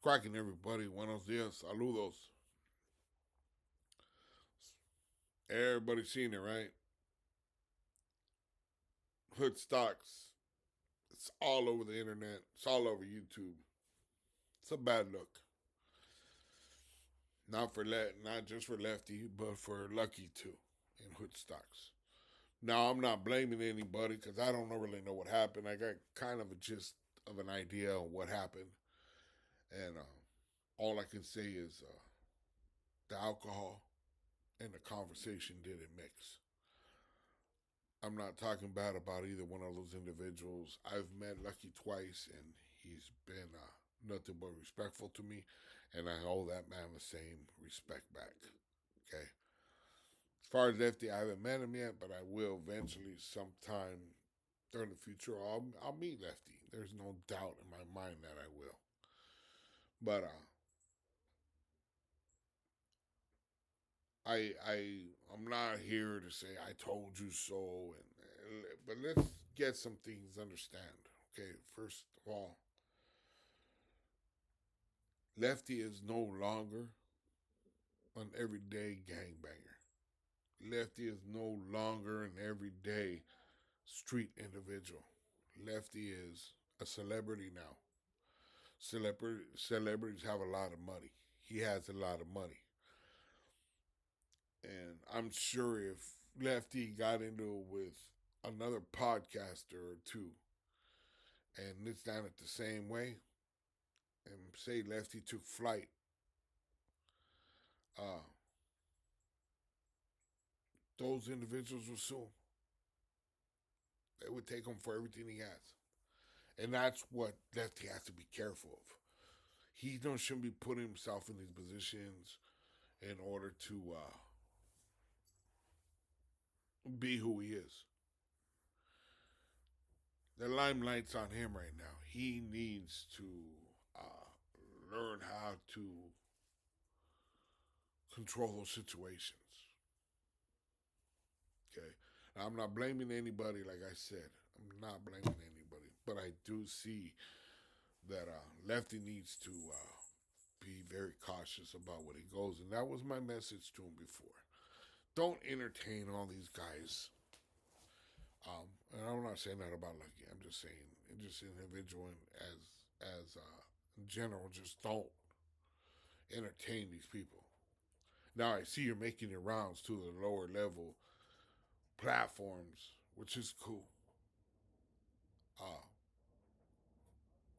cracking, everybody? Buenos dias, saludos. Everybody's seen it, right? Hoodstocks. It's all over the internet. It's all over YouTube. It's a bad look. Not just for Lefty, but for Lucky too, in Hoodstocks. Now I'm not blaming anybody because I don't really know what happened. I got kind of a gist of an idea of what happened, and all I can say is the alcohol and the conversation didn't mix. I'm not talking bad about either one of those individuals. I've met Lucky twice, and he's been nothing but respectful to me, and I owe that man the same respect back. Okay. As far as Lefty, I haven't met him yet, but I will eventually, sometime during the future. I'll meet Lefty. There's no doubt in my mind that I will. But I'm not here to say I told you so, but let's get some things understand. Okay, first of all, Lefty is no longer an everyday gangbanger. Lefty is no longer an everyday street individual. Lefty is a celebrity now. Celebrities have a lot of money. He has a lot of money. And I'm sure if Lefty got into it with another podcaster or two and it's done it the same way, and say Lefty took flight, uh, those individuals will sue him. They would take him for everything he has. And that's what Lefty has to be careful of. He don't shouldn't be putting himself in these positions in order to be who he is. The limelight's on him right now. He needs to uh, learn how to control those situations. Okay, now, I'm not blaming anybody. Like I said, I'm not blaming anybody, but I do see that Lefty needs to be very cautious about what he goes, and that was my message to him before. Don't entertain all these guys. And I'm not saying that about Lucky. I'm just saying, just individual as in general, just don't entertain these people. Now I see you're making your rounds to the lower level platforms, which is cool. Uh,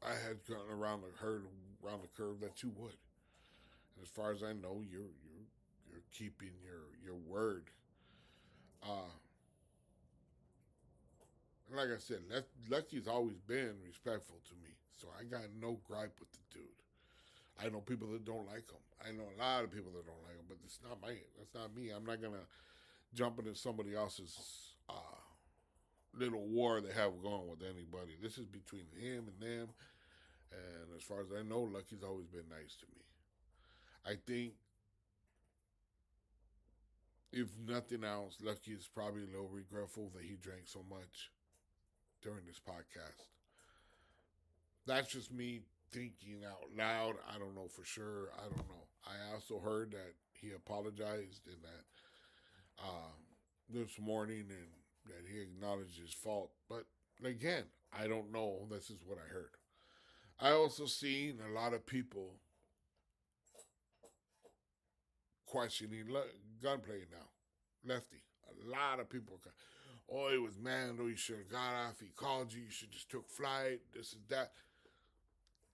I had gotten heard around the curve that you would. And as far as I know, you're keeping your word. Uh, and like I said, Lucky's always been respectful to me, so I got no gripe with the dude. I know people that don't like him. I know a lot of people that don't like him, but it's not my. That's not me. I'm not gonna jump into somebody else's little war they have going with anybody. This is between him and them. And as far as I know, Lucky's always been nice to me. I think if nothing else, Lucky is probably a little regretful that he drank so much during this podcast. That's just me thinking out loud. I don't know for sure. I don't know. I also heard that he apologized and that uh, this morning and that he acknowledged his fault. But again, I don't know. This is what I heard. I also seen a lot of people questioning Gunplay now. Lefty. A lot of people. Oh, it was Mando. You should have got off. He called you. You should just took flight. This is that.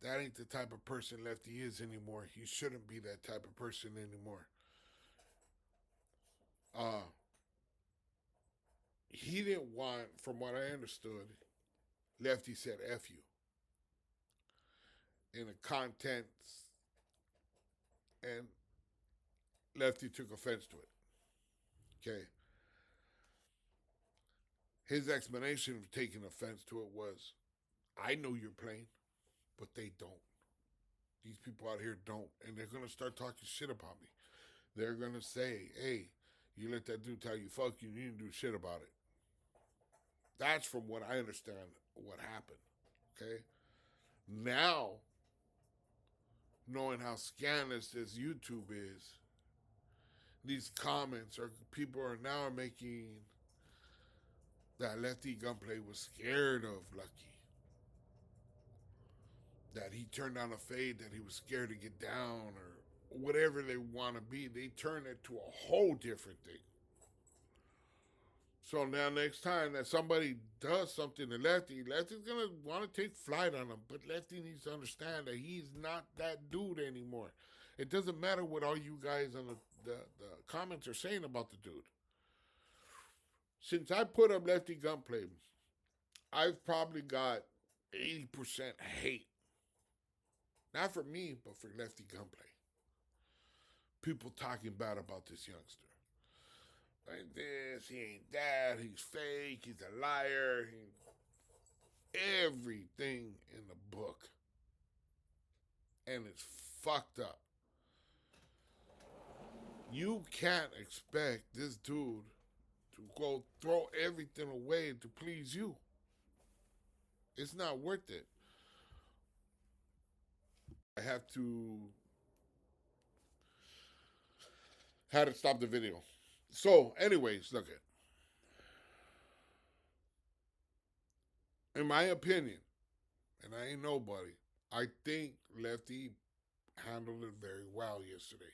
That ain't the type of person Lefty is anymore. He shouldn't be that type of person anymore. Uh, he didn't want, from what I understood, Lefty said F you in the contents, and Lefty took offense to it. Okay. His explanation for taking offense to it was, I know you're playing, but they don't. These people out here don't. And they're going to start talking shit about me. They're going to say, hey, you let that dude tell you fuck you, you didn't do shit about it. That's from what I understand what happened. Okay? Now, knowing how scandalous this YouTube is, these comments or people are now making that Lefty Gunplay was scared of Lucky. That he turned down a fade, that he was scared to get down, or whatever they want to be. They turn it to a whole different thing. So now next time that somebody does something to Lefty, Lefty's gonna want to take flight on him. But Lefty needs to understand that he's not that dude anymore. It doesn't matter what all you guys on the comments are saying about the dude. Since I put up Lefty Gunplay, I've probably got 80% hate. Not for me, but for Lefty Gunplay. People talking bad about this youngster. Like this, he ain't that, he's fake, he's a liar. Everything in the book. And it's fucked up. You can't expect this dude to go throw everything away to please you. It's not worth it. I have to had to stop the video. So, anyways, look at. In my opinion, and I ain't nobody, I think Lefty handled it very well yesterday.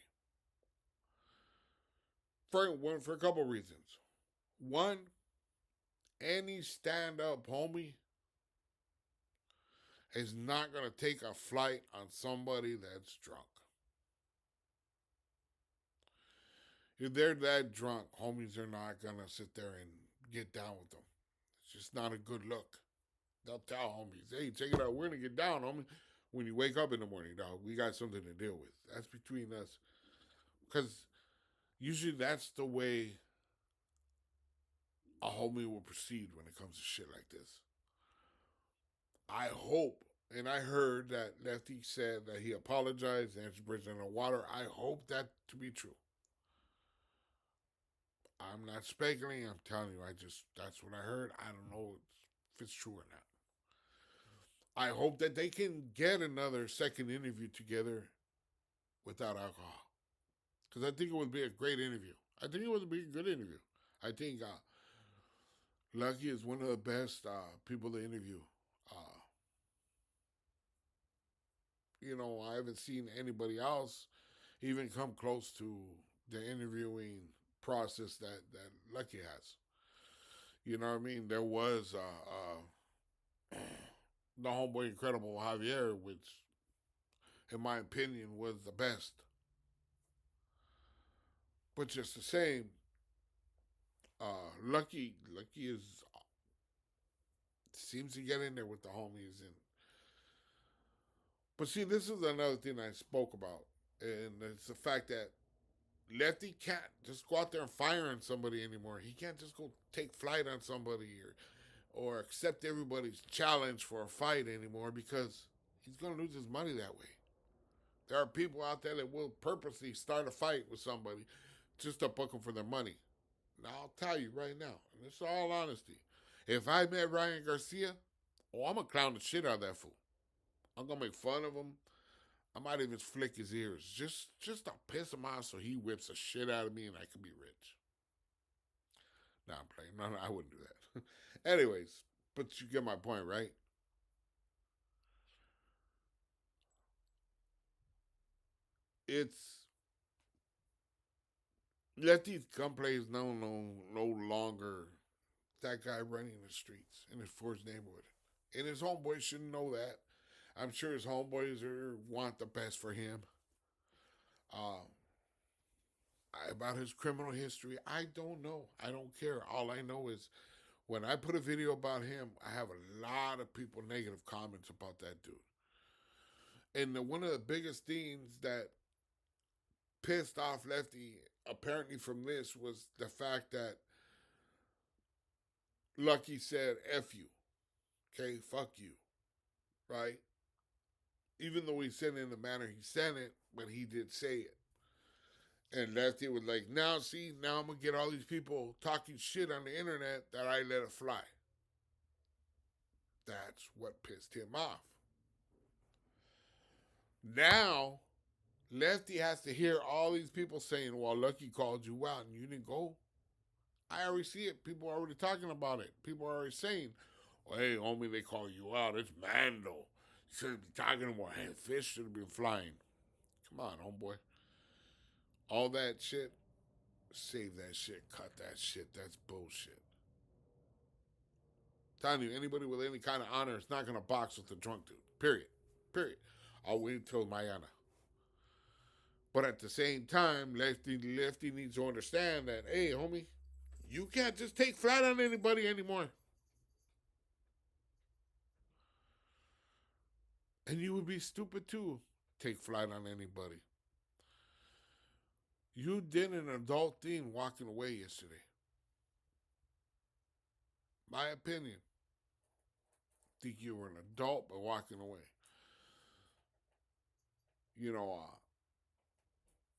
For a couple reasons. One, any stand-up homie is not going to take a flight on somebody that's drunk. If they're that drunk, homies are not going to sit there and get down with them. It's just not a good look. They'll tell homies, hey, check it out, we're going to get down, homie. When you wake up in the morning, dog, we got something to deal with. That's between us. Because usually that's the way a homie will proceed when it comes to shit like this. I hope, and I heard that Lefty said that he apologized and answered bridge in the water. I hope that to be true. I'm not speculating. I'm telling you, that's what I heard. I don't know if it's true or not. I hope that they can get another second interview together without alcohol. Because I think it would be a great interview. I think it would be a good interview. I think Lucky is one of the best people to interview. I haven't seen anybody else even come close to the interviewing process that Lucky has. You know what I mean? There was the homeboy Incredible Javier, which, in my opinion, was the best. But just the same, Lucky is seems to get in there with the homies. But see, this is another thing I spoke about, and it's the fact that Lefty can't just go out there and fire on somebody anymore. He can't just go take flight on somebody or accept everybody's challenge for a fight anymore, because he's going to lose his money that way. There are people out there that will purposely start a fight with somebody just to book them for their money. Now, I'll tell you right now, and it's all honesty, if I met Ryan Garcia, I'm going to clown the shit out of that fool. I'm going to make fun of him. I might even flick his ears just to piss him off so he whips the shit out of me and I can be rich. Nah, I'm playing. No, I wouldn't do that. Anyways, but you get my point, right? It's Lefty's Gunplay is no longer that guy running the streets in his Forest neighborhood. And his homeboys shouldn't know that. I'm sure his homeboys want the best for him. About his criminal history, I don't know. I don't care. All I know is when I put a video about him, I have a lot of people negative comments about that dude. And one of the biggest things that pissed off Lefty, apparently from this, was the fact that Lucky said, F you. Okay, fuck you. Right? Even though he said it in the manner he said it, but he did say it. And Lefty was like, now I'm going to get all these people talking shit on the internet that I let it fly. That's what pissed him off. Now, Lefty has to hear all these people saying, well, Lucky called you out and you didn't go. I already see it. People are already talking about it. People are already saying, well, hey, homie, they call you out. It's Mando. You shouldn't be talking about, hey, fish should have been flying. Come on, homeboy. All that shit, save that shit. Cut that shit. That's bullshit. Telling you, anybody with any kind of honor is not going to box with a drunk dude. Period. Period. I'll wait until Mayana. But at the same time, Lefty needs to understand that, hey, homie, you can't just take flight on anybody anymore. And you would be stupid too, take flight on anybody. You did an adult thing walking away yesterday. My opinion. Think you were an adult by walking away. You know,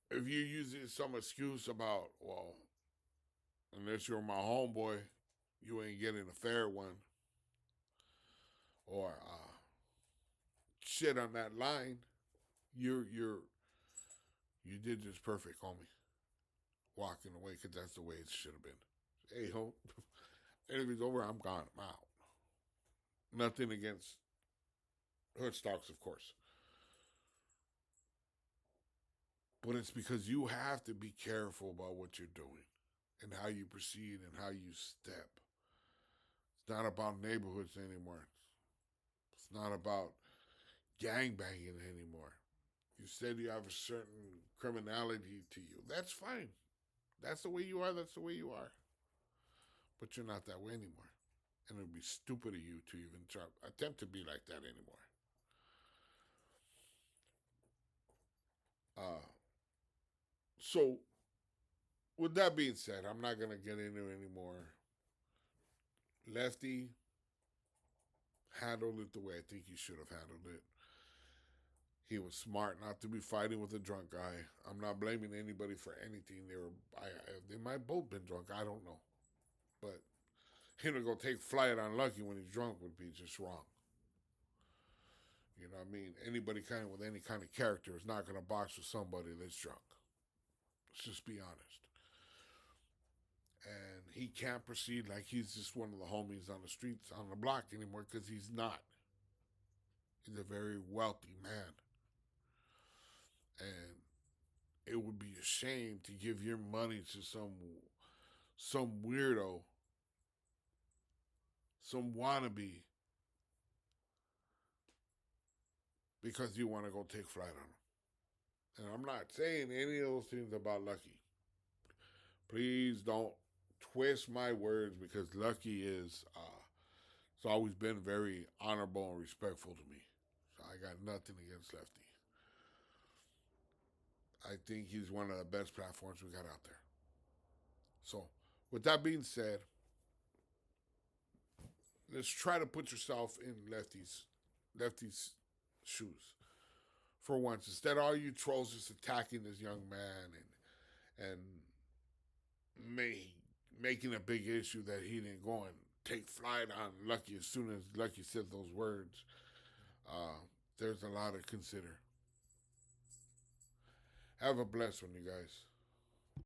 if you use some excuse about, well, unless you're my homeboy, you ain't getting a fair one, or shit on that line, you did just perfect, homie. Walking away because that's the way it should have been. Hey, home, interview's over. I'm gone. I'm out. Nothing against Hoodstocks, of course. But it's because you have to be careful about what you're doing and how you proceed and how you step. It's not about neighborhoods anymore. It's not about gangbanging anymore. You said you have a certain criminality to you. That's fine. That's the way you are. That's the way you are. But you're not that way anymore. And it would be stupid of you to even try attempt to be like that anymore. So, with that being said, I'm not gonna get into it anymore. Lefty handled it the way I think he should have handled it. He was smart not to be fighting with a drunk guy. I'm not blaming anybody for anything. They might both been drunk. I don't know, but him to go take flight on Lucky when he's drunk would be just wrong. You know what I mean? Anybody with any kind of character is not going to box with somebody that's drunk. Let's just be honest. And he can't proceed like he's just one of the homies on the streets, on the block anymore, because he's not. He's a very wealthy man. And it would be a shame to give your money to some weirdo, some wannabe, because you want to go take flight on him. And I'm not saying any of those things about Lucky. Please don't twist my words, because Lucky it's always been very honorable and respectful to me. So I got nothing against Lefty. I think he's one of the best platforms we got out there. So, with that being said, let's try to put yourself in Lefty's shoes. For once, instead of all you trolls just attacking this young man and making a big issue that he didn't go and take flight on Lucky as soon as Lucky said those words, there's a lot to consider. Have a blessed one, you guys.